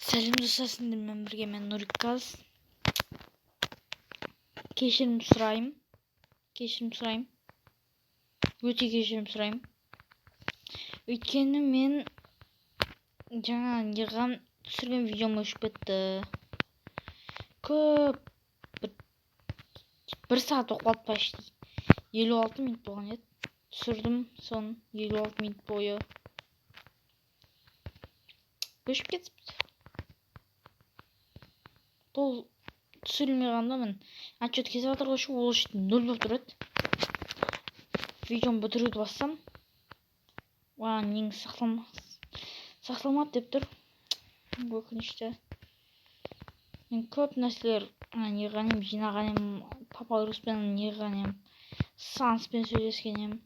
Сәлем достар, сіздермен бірге мен Нұриказ. Кешірім сұраймын. Өте кешірім сұраймын. Өйткені мен жаңа неғам түсірген видеом өшіп кетті. Көп бір сағат оқылды почти. 56 минут болған еді. Түсірдім соны 56 минут бойы. Өшіп кетіпті. Бұл түсірілмей қалғанда мен отчет кезіп жатыр ғой, ол үшін 0 болып тұрады. Видеоны бітіруді бассам, нең сақталмады деп тұр. Өкінішті. Мен көп нәрселер неғанем, жинағанем, папайруспен неғанем, санспен сөйлескенем.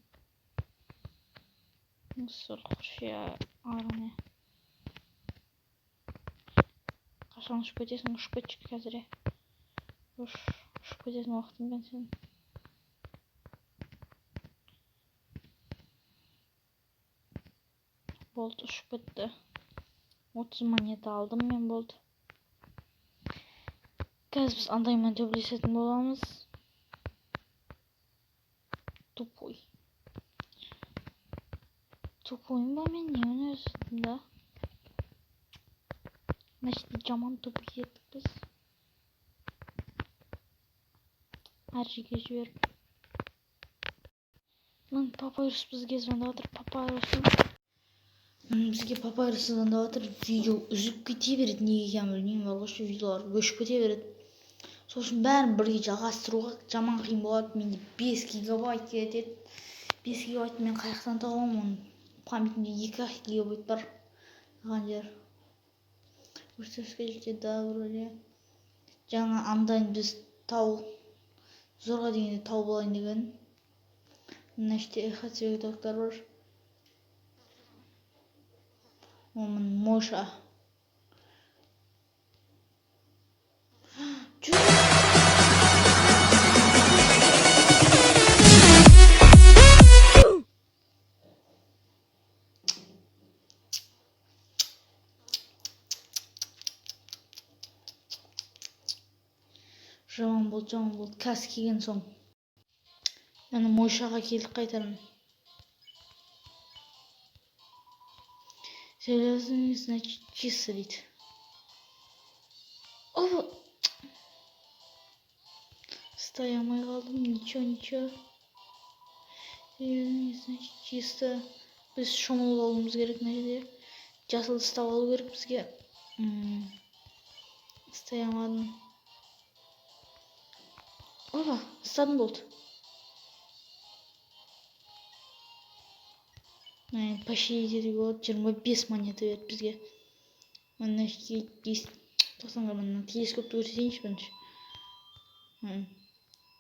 Қашан ұшып кетесің, ұшып кетші қазір. Ұшып кетесің уақытым бен сен. Болды, ұшып кетті. 30 монета алдым мен, болды. Қазір біз андаймен төбелесетін боламыз. Тупой. Тупойым ба мен, немен өзім да? Значит, жаман тупой еттік біз. Әр жерге жіберіп. Мен папайрус бізге звондап отыр, бізге папайрус звондап отыр, видео үзіліп кете береді, неге екенін білмеймін, алғашқы видеолар өшіп кете береді. Сосын бәрін бірге жалғастыруға жаман қиын болады. Менде 5 гигабайт кетеді. 5 гигабайт мен қаяқтан табамын, оның памятінде 2 гигабайт бар. Аған жер. Өртеске жетеді да, вроде. Жаңа андайын біз зорға дегенде тауып алайын деген. Мына іште эхо цветоктар бар. Оның Моша. Жаман болды. Қазір келген соң. Мені Мойшаға келдік қайтарым. Серьезно, значит, чисто дейді. Опа! Стай алмай қалдым, ничего. Серьезно, значит, чисто. Біз шомылып алуымыз керек мына жерде. Жасыл ұстап алу керек бізге. Стай алмадым. Опа, ұстадым, болды. Почти етеді болады, 25 монета берді бізге. Мына тоқсанға мына телескопты көрсетейінші бірінші.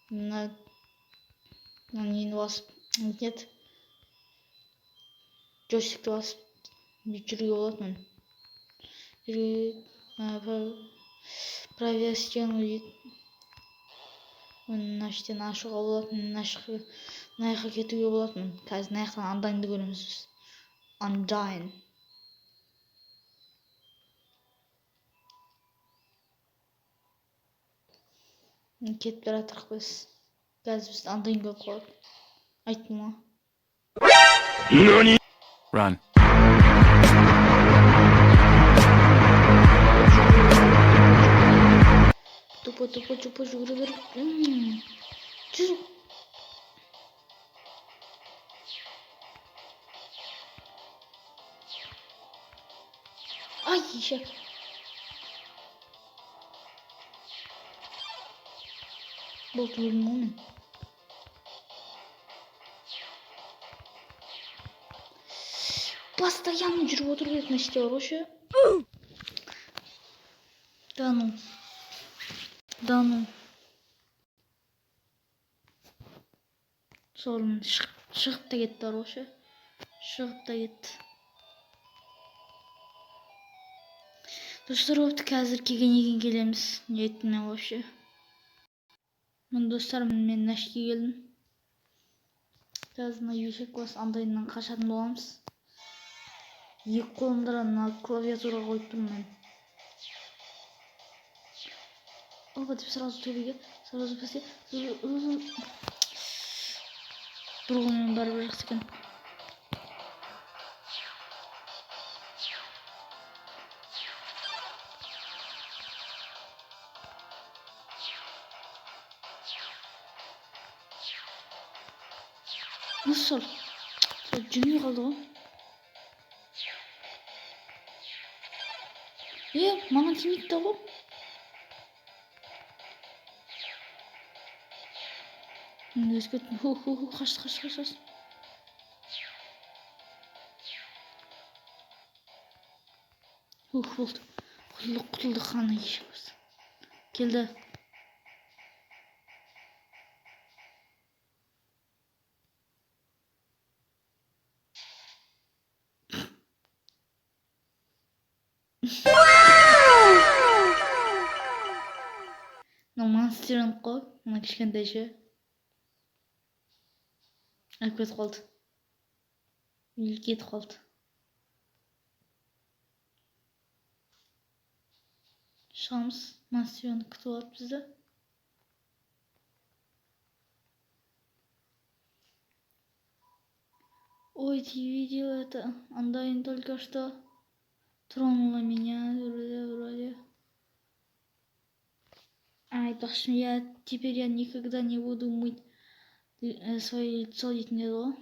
Мына нені басып, нет. Джойстикті басып жүруге болады мен. Правее стену дейді. Мына іштен ашуға болады, мына жаққа кетуге болады мен. Қазір мына жақтан андайынды көреміз біз. Undyne. Кетіп баратырық біз. Қазір біз андайын көріп қалады. Айттым ма? Run. Тупо жүгіре беріп. Жүру. Ай, еше. Болды өлім ол мен. Постоянно жүріп отыру керек нәрсе бар ғой. Да ну. Солымен шығып та кетті бар ғой. Шығып та кетті. Достар, өпті қазір келген келеміз. Не еттім мен вообще. Мен достар, мен нәшке келдім. Қазір есек бас андайынан қашатын боламыз. Екі қолымда клавиатура қойып тұрмын мен. Опа деп сразу төбеге, сразу песте. Бір қолмен бәрібір жақсы екен. Nasıl? Cümle kaldı o. Mama timik de bu. Neyse kötü. Kaç. Oldu. Kurtulduk kanı işimiz. Geldi. Monster'ın koy. Ona kişkende şey. Akbet kaldı. Ülket kaldı. Şams Monster'ın kutu var bizde. Ой, ты видел это? Андайн только что тронула меня вроде. Ай, точно, теперь я никогда не буду мыть свое лицо, ведь не то.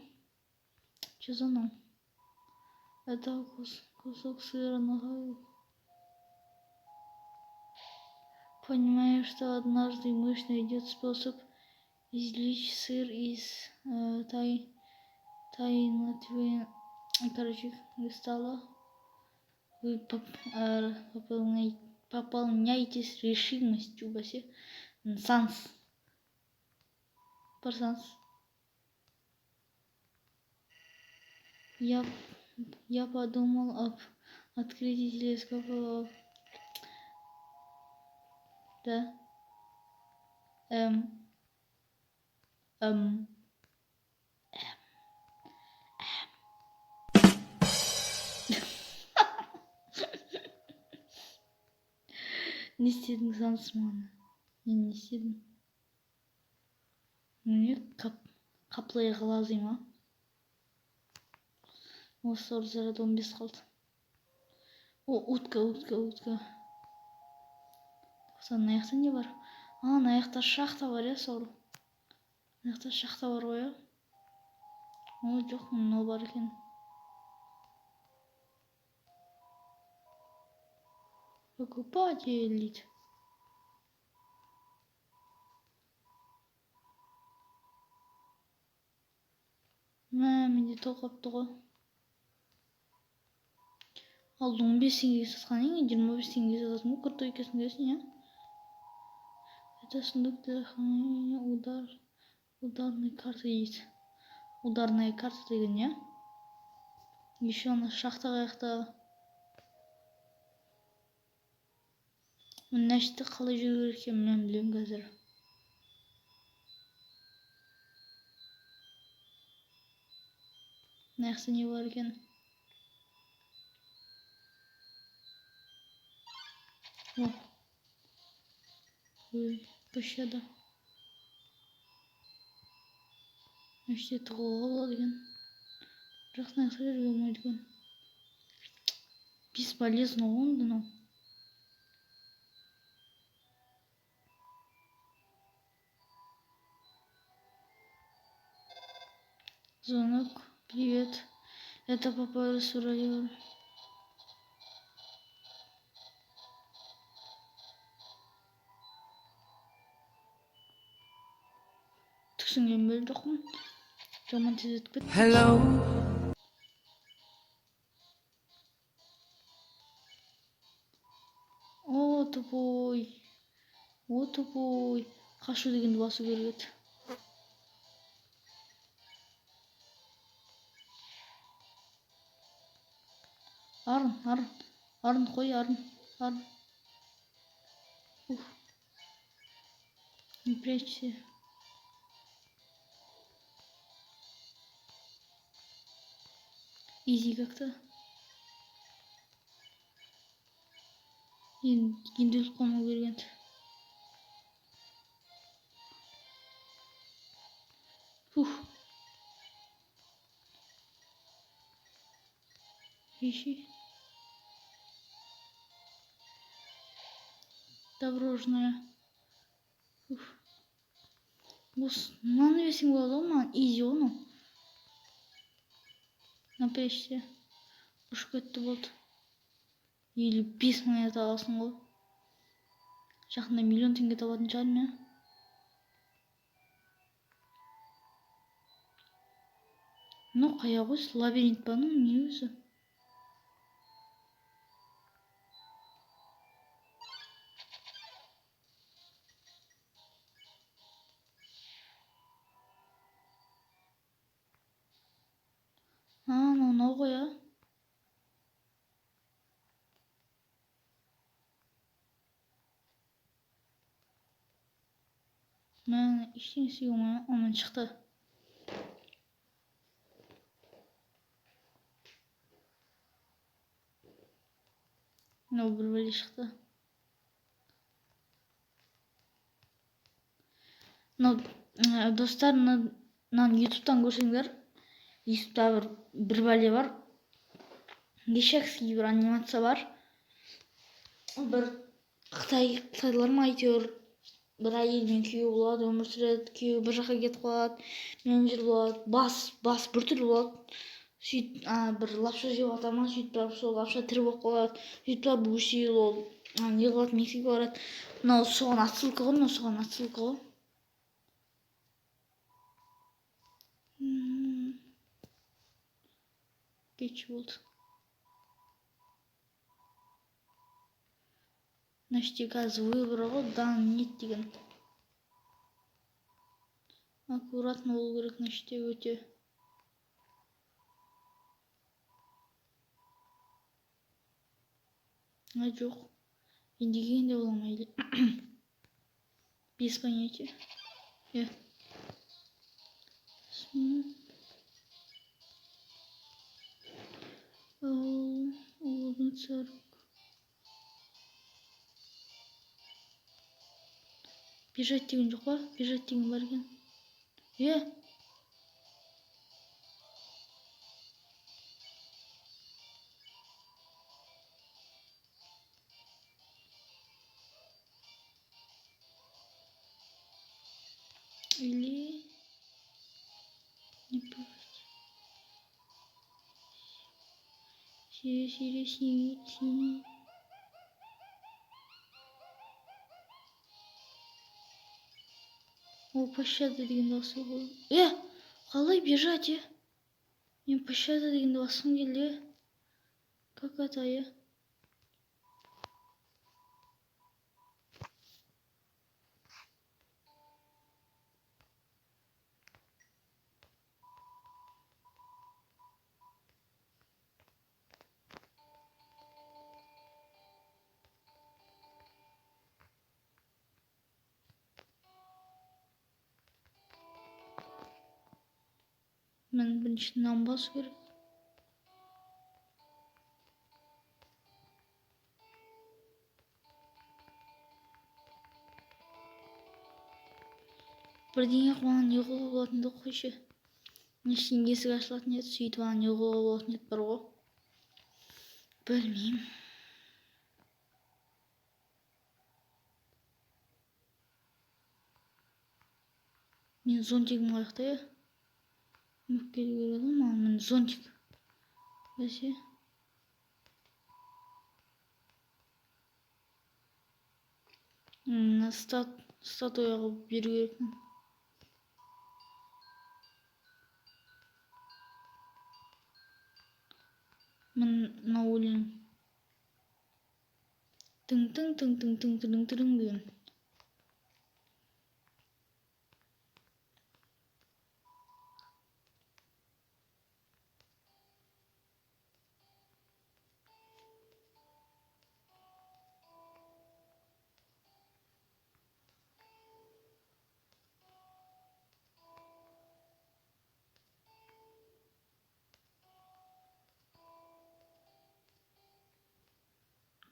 Что за ну? Это кусок сыра ногой. Понимаю, что однажды мышь найдет способ извлечь сыр из тайного, короче, кристалла. Вы пополняйтесь решимостью, басе. Санс. Парсанс. Я подумал об открытии телескопа. Да. Не істедің Санс маны? Мен не істедім? Не қаплай қалазый ма? Осы заряд 15 қалды. О, утка. Мына жақта не бар? Мына жақта шахта бар, иә, сор. Мына жақта шахта бар ғой, иә? О, жоқ, мынау бар екен. Покупатель дейді. Менде толғапты ғой. Ал 15 теңгеге сатқан ең, 25 теңгеге сататын ғой, крутой екенсің десін, иә? Это сундук для хранения ударной карты дейді. Ударная карта деген, иә? Еще ана шахта қаяқта. Мына жерде қалай жүру керек екенін мен білемін қазір. Мына жақта не бар екен? О. Ой, пощада. Мына жерде тығылуға болады екен. Бірақ мына жақта жүруге болмайды екен. Бесполезно ғой мынау. Звонок. Привет. Это папа с радио. Түсінген бел жоқпын. Жаман тез өтіп кетті. Hello. О, тупой. Қашу дегенді басу керек еді. Арын қой, арын. Не прячься. Изи как-то. Енді өліп қалмау керек енді. Ищи. Дорожная. Уф. Мынаны берсең болады ғой маған. Изи оны. Напрячься. Ұшып кетті болды. Или 5 мың ет аласың ғой. Жақында миллион теңге табатын шығармын я. Ну қая ғой, лабиринт па ну не өзі? Мынау ғой я. Мен ештеңе істей алмаймын, онан шықты. Мынау бір бәле шықты. Мынау достар, мынаны ютубтан көрсеңдер, ютубта бір бәле бар. Кешекский бір анимация бар. Бір қытайлар ма әйтеуір бір әйелмен күйеу болады, өмір сүреді, күйеуі бір жаққа кетіп қалады, менеджер болады, бас біртүрлі болады. Сөйтіп бір лапша жеп жатыр ма, сөйтіп барып сол лапша тірі болып қалады. Сөйтіп барып өсе ол не қылады, Мексикаға барады. Мынау соған отсылка ғой, мынау соған отсылка ғой. Кеш болды. Значит, қазір выбор ғой, дан нет деген. Аккуратно болу керек, значит, өте. Жоқ. Индеген де боламайды. Без понятия. Бежать деген жоқ па? Бежать деген бар екен. Или не бывает. Синий. О, пощада деген дауысы ғой. Қалай бежать, Мен пощада деген дауысым келді. Как это, Мен біріншіден басу керек. Бірдеңе қуған не қылуға болатын еді қойшы. Ештеңе есік ашылатын еді, сөйтіп ана не қылуға болатын еді бар ғой. Білмеймін. Мен зонтигім қаяқта, Мүк келу керек еді маған, мен зонтик. Бәсе. Статуяға беру керекпін. Мына өлең. Тың деген.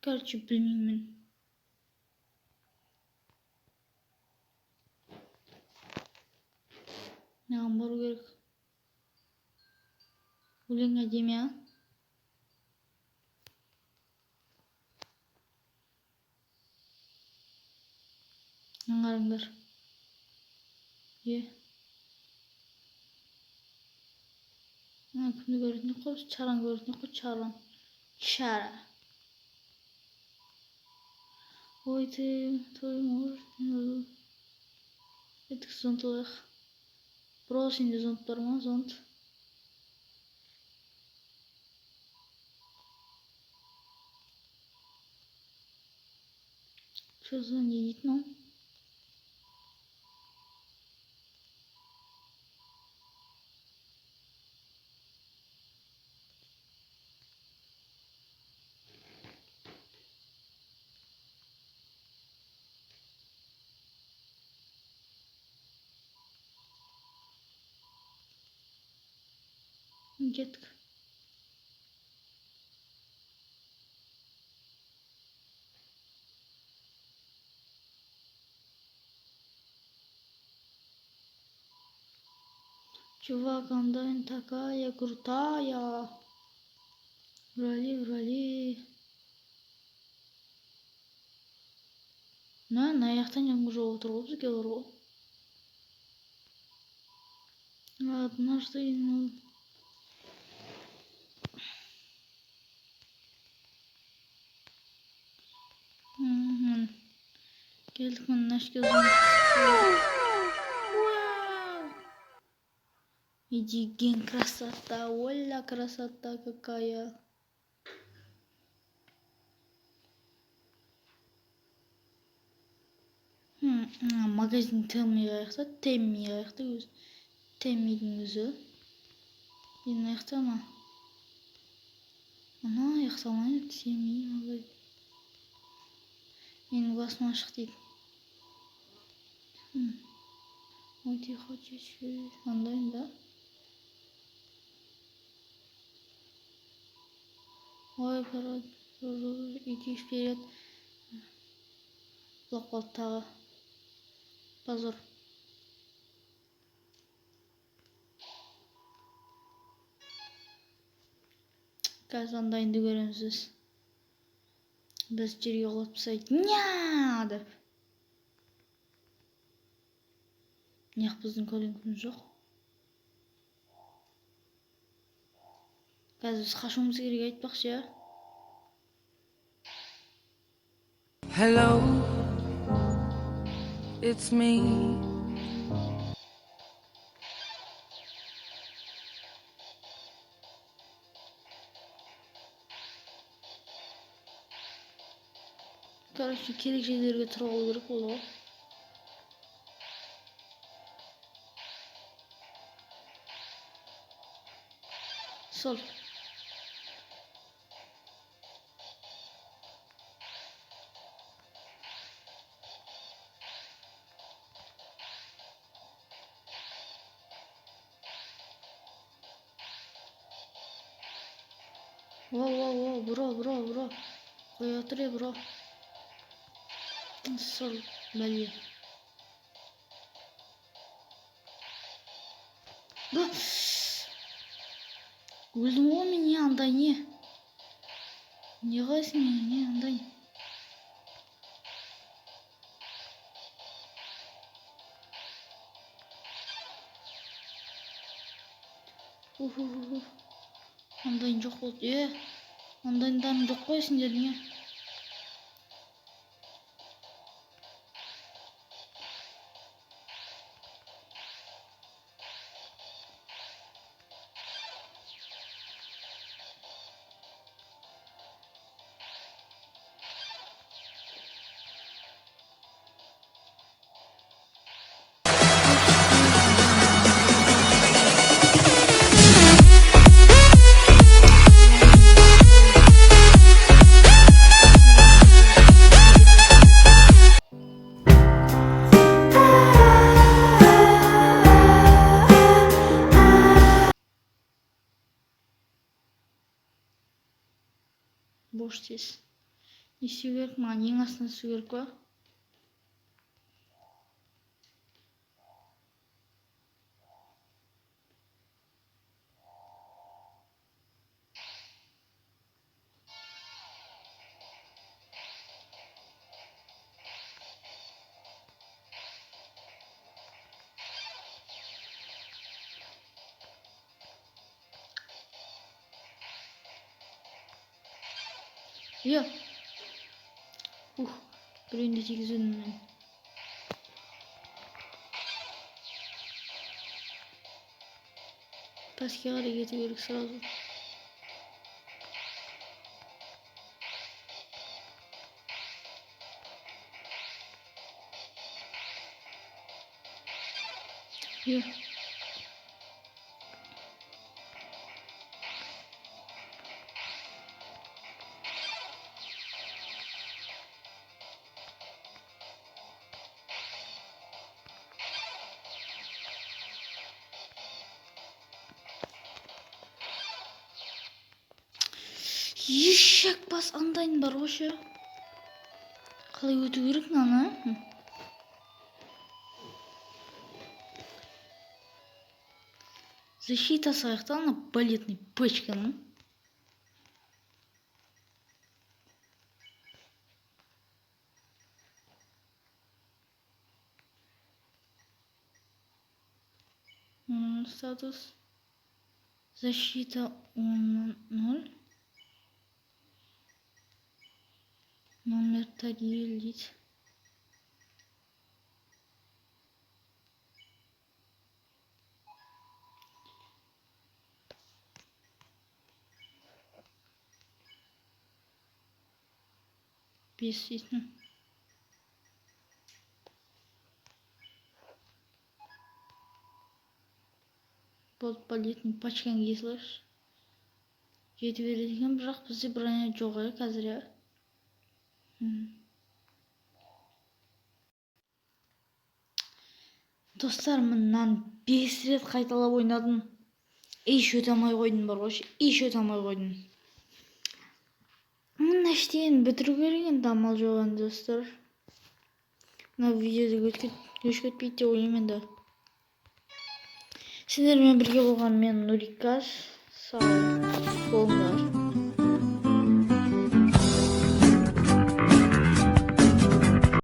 Короче, білмеймін. Маған бару керек. Өлең әдемі, Аңғарыңдар. Кімді көретін қой? Чаран көретін қой? Чара. Ой, твой муж. Этік зонт олайық. Бұрау сенде зонт бар ма? Зонт. Что за не дейтін ол? Кеттік. Чувак, онлайн такая крутая. Врали. На яқтан жаңғы жол отыр ғой бізге олар ғой. Однажды келдік мына нәшке зонт. Идиген красота, оля красота какая. Магазин Темми аяқта өзі. Теммидің өзі. Енді аяқта ма? Ана аяқта ма? Темми магазин. Менің басым ашық дейді. Ой, ты хочешь онлайн, да? Ой, короче, иди вперед. Блокпостағы. Позор. Қазір ондайынды көреміз. Біз жерге құлап тастайды. Ня деп. Неғып біздің көлеңкіміз жоқ. Қазір біз қашуымыз керек айтпақшы, я? Hello, it's me. Короче, керек жерлерге тұрып алу керек болды ғой. Сол. Воу, бро. Қоя отыр, бро. Сол, бәле. Өлдім ғой мен, не андай не? Не қайсың мен, не андай? Андайын жоқ болды. Андайындарың жоқ қой сендер не? Бош тез. Не істеу керек? Маған ең астына түсу керек па? Yo. Birini çekizdim ben. Başka hareketi görük sırası. Yo. Ешек бас андайын бар ғой ше. Қалай өту керек мынаны? Защита саяқта ана балетный пачканың. Статус. Защита 0. Номер тарелить. Беситно. Болып балетін пачкан кесілер. Жеті береді екен, бірақ бізде броня жоқ қазір я. Достар, мынаны 5 рет қайталап ойнадым. Еш өте алмай қойдым бар ғой, еш өте алмай қойдым. Мына іштен бітіру керек енді, амал жоқ енді достар. Мына видеода көш кетпейді деп ойлаймын енді. Сіздермен бірге болған мен Нурикас. Сау болыңдар.